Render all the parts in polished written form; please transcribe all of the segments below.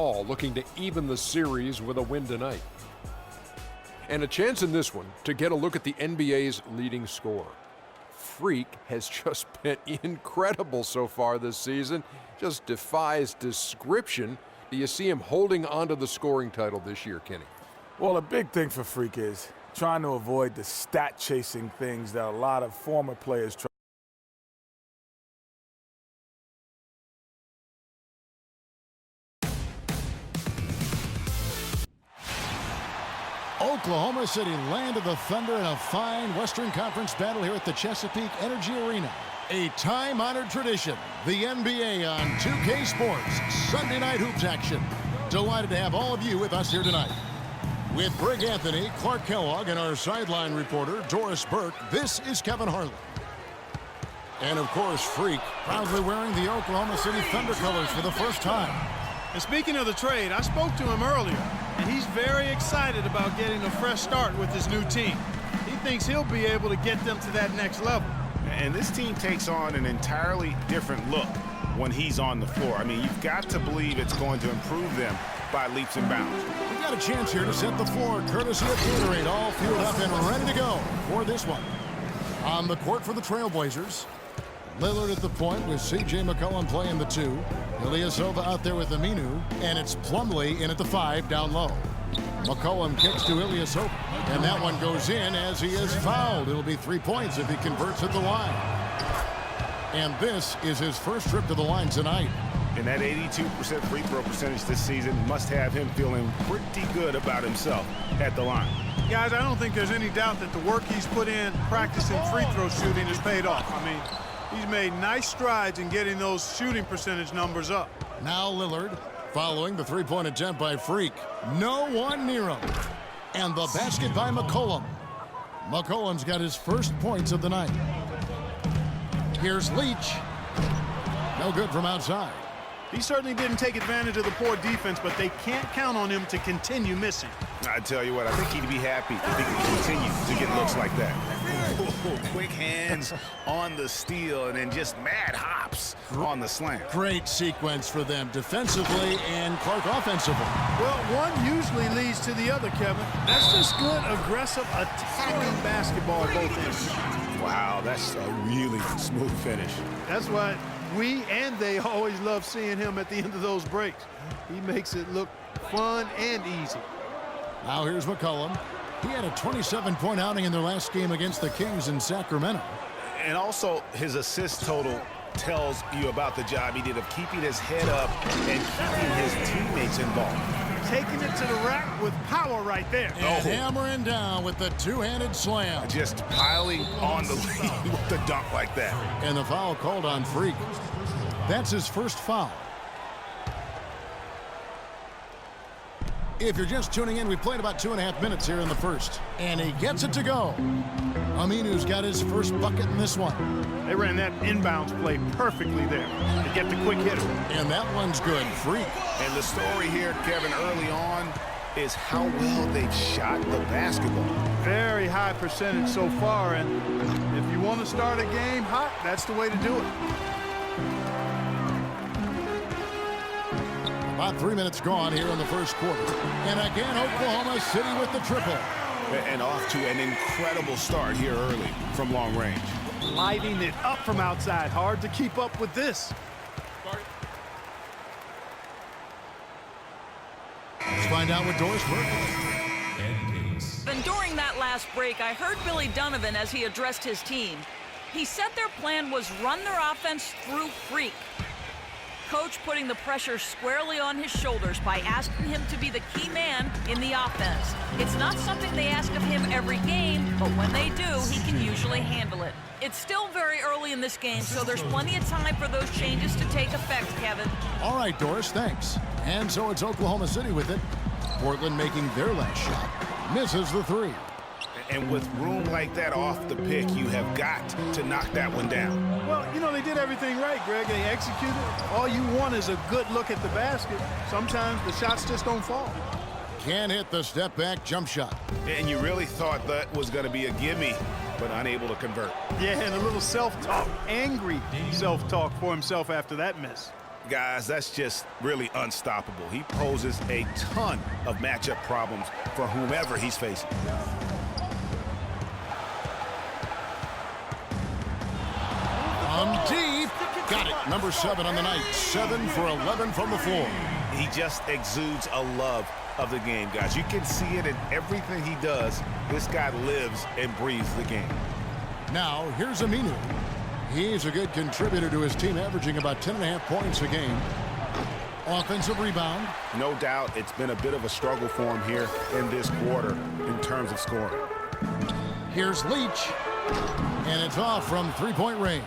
all, looking to even the series with a win tonight. And a chance in this one to get a look at the NBA's leading scorer. Freak has just been incredible so far this season. Just defies description. Do you see him holding onto the scoring title this year, Kenny? Well, a big thing for Freak is trying to avoid the stat-chasing things that a lot of former players try. Oklahoma City landed the Thunder in a fine Western Conference battle here at the Chesapeake Energy Arena. A time-honored tradition, the NBA on 2K Sports Sunday Night Hoops action. Delighted to have all of you with us here tonight. With Greg Anthony, Clark Kellogg, and our sideline reporter, Doris Burke, this is Kevin Harlan. And, of course, Freak, proudly wearing the Oklahoma City Thunder colors for the first time. And speaking of the trade, I spoke to him earlier, and he's very excited about getting a fresh start with his new team. He thinks he'll be able to get them to that next level. And this team takes on an entirely different look when he's on the floor. I mean, you've got to believe it's going to improve them by leaps and bounds. We've got a chance here to set the floor, courtesy of Gatorade, all fueled up and ready to go for this one. On the court for the Trailblazers, Lillard at the point with C.J. McCollum playing the 2. Ilyasova out there with Aminu, and it's Plumlee in at the 5 down low. McCollum kicks to Ilyasova, and that one goes in as he is fouled. It'll be 3 points if he converts at the line. And this is his first trip to the line tonight. And that 82% free throw percentage this season must have him feeling pretty good about himself at the line. Guys, I don't think there's any doubt that the work he's put in practicing free throw shooting has paid off. I mean, he's made nice strides in getting those shooting percentage numbers up. Now Lillard following the three-point attempt by Freak. No one near him. And the basket by McCollum. McCollum's got his first points of the night. Here's Leach. No good from outside. He certainly didn't take advantage of the poor defense, but they can't count on him to continue missing. I tell you what, I think he'd be happy if he could continue to get looks like that. Quick hands on the steal and then just mad hops on the slant. Great sequence for them defensively and Clark offensively. Well, one usually leads to the other, Kevin. That's just good, aggressive, attacking basketball at both ends. Wow, that's a really smooth finish. That's why we and they always love seeing him at the end of those breaks. He makes it look fun and easy. Now here's McCollum. He had a 27-point outing in their last game against the Kings in Sacramento. And also his assist total tells you about the job he did of keeping his head up and keeping his teammates involved. Taking it to the rack with power right there. And hammering down with the two-handed slam. Just piling on the lead with the dunk like that. And the foul called on Freak. That's his first foul. If you're just tuning in, we played about 2.5 minutes here in the first. And he gets it to go. Aminu's got his first bucket in this one. They ran that inbounds play perfectly there to get the quick hitter. And that one's good. Freak. And the story here, Kevin, early on is how well they've shot the basketball. Very high percentage so far, and if you want to start a game hot, that's the way to do it. About 3 minutes gone here in the first quarter. And again, Oklahoma City with the triple. And off to an incredible start here early from long range. Lighting it up from outside. Hard to keep up with this. Let's find out what Doris Burke. And during that last break, I heard Billy Donovan as he addressed his team. He said their plan was run their offense through Freak. Coach putting the pressure squarely on his shoulders by asking him to be the key man in the offense. It's not something they ask of him every game, but when they do, he can usually handle it. It's still very early in this game, so there's plenty of time for those changes to take effect, Kevin. All right, Doris, thanks. And so it's Oklahoma City with it. Portland making their last shot. Misses the 3. And with room like that off the pick, you have got to knock that one down. Well, you know, they did everything right, Greg. They executed. All you want is a good look at the basket. Sometimes the shots just don't fall. Can't hit the step-back jump shot. And you really thought that was going to be a gimme, but unable to convert. Yeah, and a little self-talk, angry self-talk for himself after that miss. Guys, that's just really unstoppable. He poses a ton of matchup problems for whomever he's facing. From deep. Got it. Number 7 on the night. 7 for 11 from the floor. He just exudes a love of the game, guys. You can see it in everything he does. This guy lives and breathes the game. Now, here's Aminu. He's a good contributor to his team, averaging about 10.5 points a game. Offensive rebound. No doubt it's been a bit of a struggle for him here in this quarter in terms of scoring. Here's Leach. And it's off from three-point range.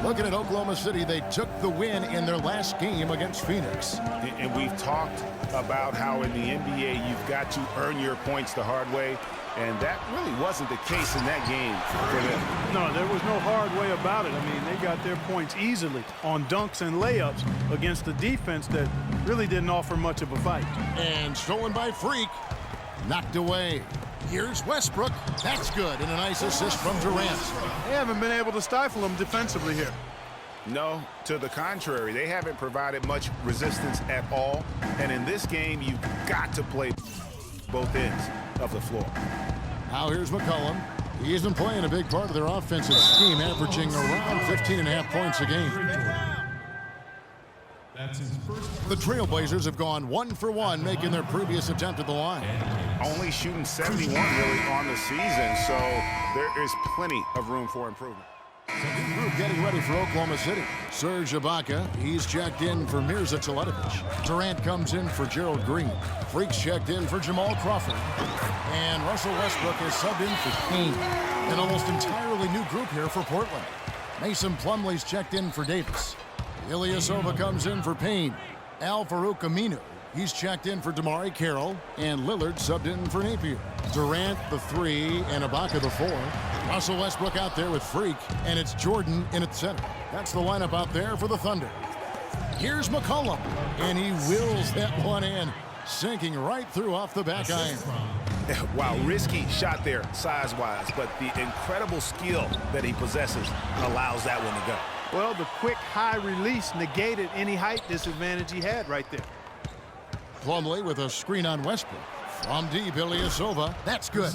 Looking at Oklahoma City, they took the win in their last game against Phoenix. And we've talked about how in the NBA you've got to earn your points the hard way, and that really wasn't the case in that game for them. No, there was no hard way about it. I mean, they got their points easily on dunks and layups against a defense that really didn't offer much of a fight. And stolen by Freak. Knocked away. Here's Westbrook. That's good. And a nice assist from Durant. They haven't been able to stifle them defensively here. No, to the contrary. They haven't provided much resistance at all. And in this game, you've got to play both ends of the floor. Now here's McCollum. He's been playing a big part of their offensive scheme, averaging around 15.5 points a game. That's his first. The Trailblazers have gone 1 for 1, making their previous attempt at the line. Only shooting 71 really on the season, so there is plenty of room for improvement. New group getting ready for Oklahoma City. Serge Ibaka, he's checked in for Mirza Teletovic. Durant comes in for Gerald Green. Freak's checked in for Jamal Crawford. And Russell Westbrook is subbed in for Payne. An almost entirely new group here for Portland. Mason Plumlee's checked in for Davis. Ilyasova comes in for Payne. Al-Farouq Aminu, he's checked in for Damari Carroll. And Lillard subbed in for Napier. Durant the 3 and Ibaka the 4. Russell Westbrook out there with Freak, and it's Jordan in at center. That's the lineup out there for the Thunder. Here's McCollum, and he wills that one in, sinking right through off the back iron. Wow, risky shot there size-wise, but the incredible skill that he possesses allows that one to go. Well, the quick high release negated any height disadvantage he had right there. Plumlee with a screen on Westbrook. From deep, Ilyasova. That's good.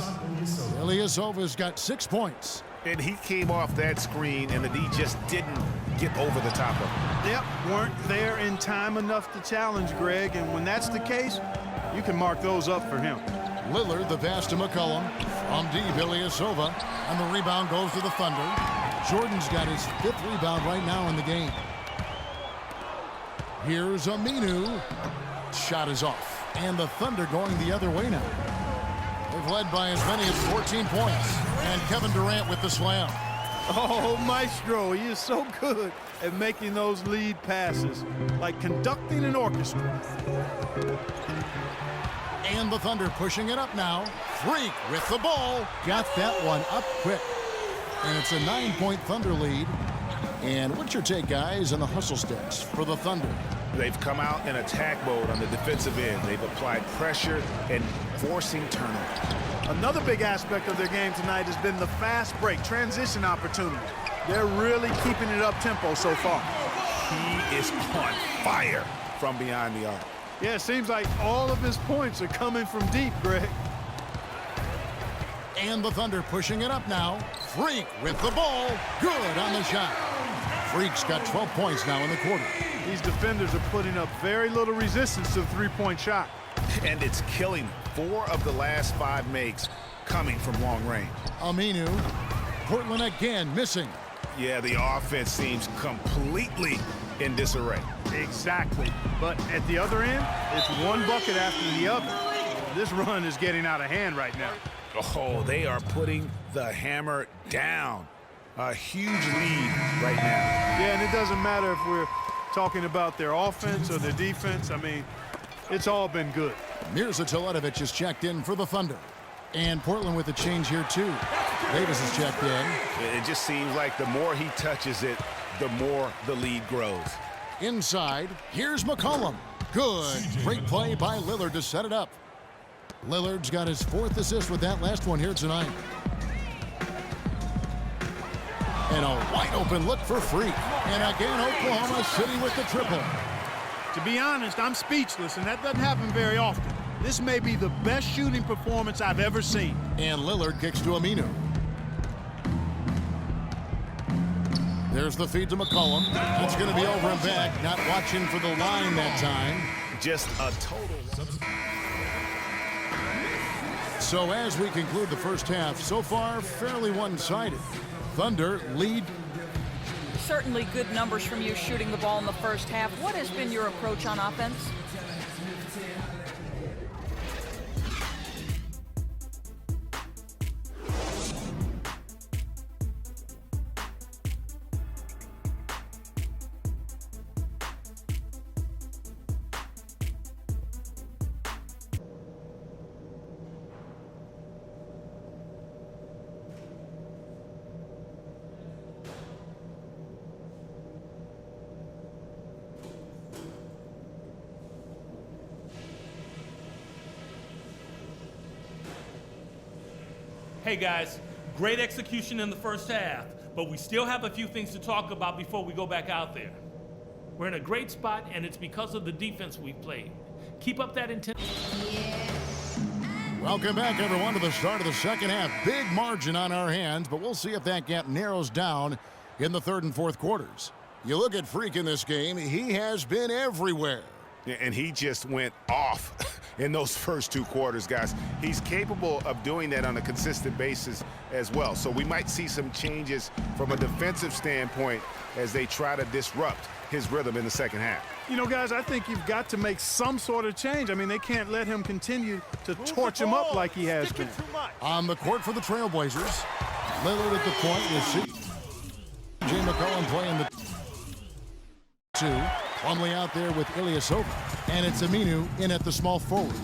Ilyasova's got 6 points. And he came off that screen, and the D just didn't get over the top of him. Yep, weren't there in time enough to challenge Greg, and when that's the case, you can mark those up for him. Lillard, the pass to McCollum. From deep, Ilyasova. And the rebound goes to the Thunder. Jordan's got his 5th rebound right now in the game. Here's Aminu. Shot is off. And the Thunder going the other way now. They've led by as many as 14 points. And Kevin Durant with the slam. Oh, Maestro, he is so good at making those lead passes, like conducting an orchestra. And the Thunder pushing it up now. Freak with the ball. Got that one up quick. And it's a 9-point Thunder lead. And what's your take, guys, on the hustle sticks for the Thunder? They've come out in attack mode on the defensive end. They've applied pressure and forcing turnovers. Another big aspect of their game tonight has been the fast break, transition opportunity. They're really keeping it up-tempo so far. He is on fire from behind the arc. Yeah, it seems like all of his points are coming from deep, Greg. And the Thunder pushing it up now. Freak with the ball. Good on the shot. Freak's got 12 points now in the quarter. These defenders are putting up very little resistance to the three-point shot. And it's killing them. 4 of the last 5 makes coming from long range. Aminu. Portland again missing. Yeah, the offense seems completely in disarray. Exactly. But at the other end, it's one bucket after the other. This run is getting out of hand right now. Oh, they are putting the hammer down. A huge lead right now. Yeah, and it doesn't matter if we're talking about their offense or their defense. I mean, it's all been good. Mirza Teletovic is checked in for the Thunder. And Portland with a change here, too. Davis is checked in. It just seems like the more he touches it, the more the lead grows. Inside, here's McCollum. Good. Great play by Lillard to set it up. Lillard's got his 4th assist with that last one here tonight. And a wide open look for Freak. And again, Oklahoma City with the triple. To be honest, I'm speechless, and that doesn't happen very often. This may be the best shooting performance I've ever seen. And Lillard kicks to Aminu. There's the feed to McCollum. It's going to be over and back. Not watching for the line that time. Just a total. So as we conclude the first half, so far fairly one-sided. Thunder lead. Certainly good numbers from you shooting the ball in the first half. What has been your approach on offense? Hey guys, great execution in the first half, but we still have a few things to talk about before we go back out there. We're in a great spot, and it's because of the defense we've played. Keep up that intensity. Welcome back, everyone, to the start of the second half. Big margin on our hands, but we'll see if that gap narrows down in the third and fourth quarters. You look at Freak in this game, he has been everywhere. And he just went off in those first two quarters, guys. He's capable of doing that on a consistent basis as well. So we might see some changes from a defensive standpoint as they try to disrupt his rhythm in the second half. You know, guys, I think you've got to make some sort of change. I mean, they can't let him continue to torch him up like he has been. On the court for the Trailblazers, Lillard at the point with C.J. McCollum playing the two. Plumlee out there with Ilyasova. And it's Aminu in at the small forward.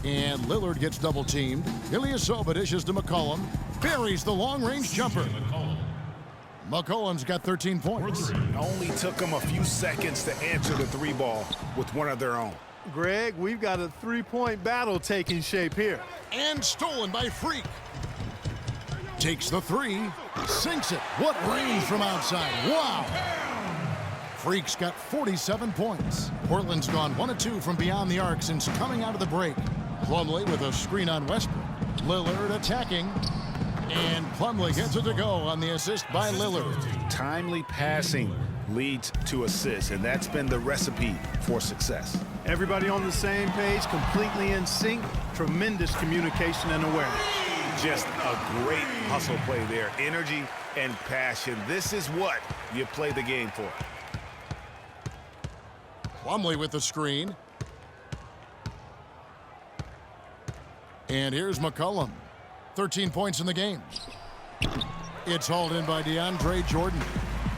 And Lillard gets double teamed. Ilyasova dishes to McCollum. Buries the long-range jumper. McCollum's got 13 points. Only took him a few seconds to answer the three ball with one of their own. Greg, we've got a three-point battle taking shape here. And stolen by Freak. Takes the three. Sinks it. What range from outside. Wow. Freak's got 47 points. Portland's gone 1 of 2 from beyond the arc since coming out of the break. Plumlee with a screen on Westbrook. Lillard attacking. And Plumlee gets it to go on the assist by Lillard. Timely passing leads to assists, and that's been the recipe for success. Everybody on the same page, completely in sync. Tremendous communication and awareness. Just a great hustle play there. Energy and passion. This is what you play the game for. Plumlee with the screen. And here's McCollum. 13 points in the game. It's hauled in by DeAndre Jordan.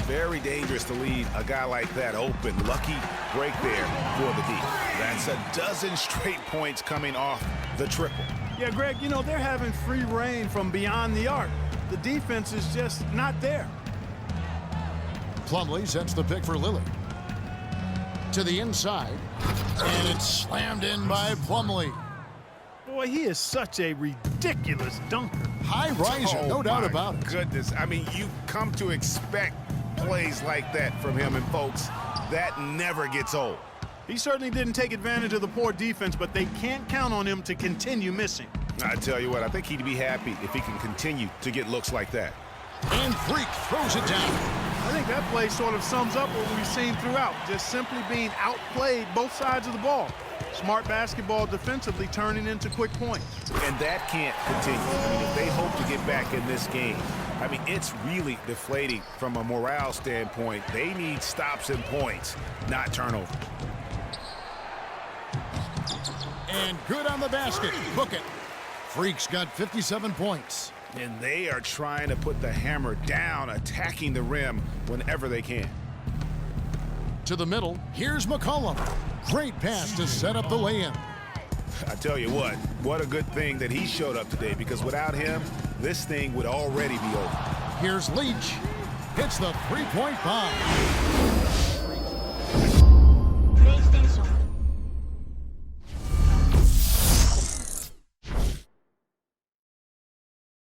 Very dangerous to leave a guy like that open. Lucky break there for the D. That's a dozen straight points coming off the triple. Yeah, Greg, you know, they're having free reign from beyond the arc. The defense is just not there. Plumlee sets the pick for Lillard. To the inside. And it's slammed in by Plumlee. Boy, he is such a ridiculous dunker. High riser, no doubt about it. Goodness, I mean, you come to expect plays like that from him, and folks, that never gets old. He certainly didn't take advantage of the poor defense, but they can't count on him to continue missing. I tell you what, I think he'd be happy if he can continue to get looks like that. And Freak throws it down. I think that play sort of sums up what we've seen throughout, just simply being outplayed both sides of the ball. Smart basketball defensively turning into quick points. And that can't continue. I mean, if they hope to get back in this game, I mean, it's really deflating from a morale standpoint. They need stops and points, not turnover. And good on the basket. Book it. Freak's got 57 points. And they are trying to put the hammer down, attacking the rim whenever they can. To the middle, here's McCollum. Great pass to set up the lay-in. I tell you what a good thing that he showed up today, because without him, this thing would already be over. Here's Leach. Hits the three-point bomb.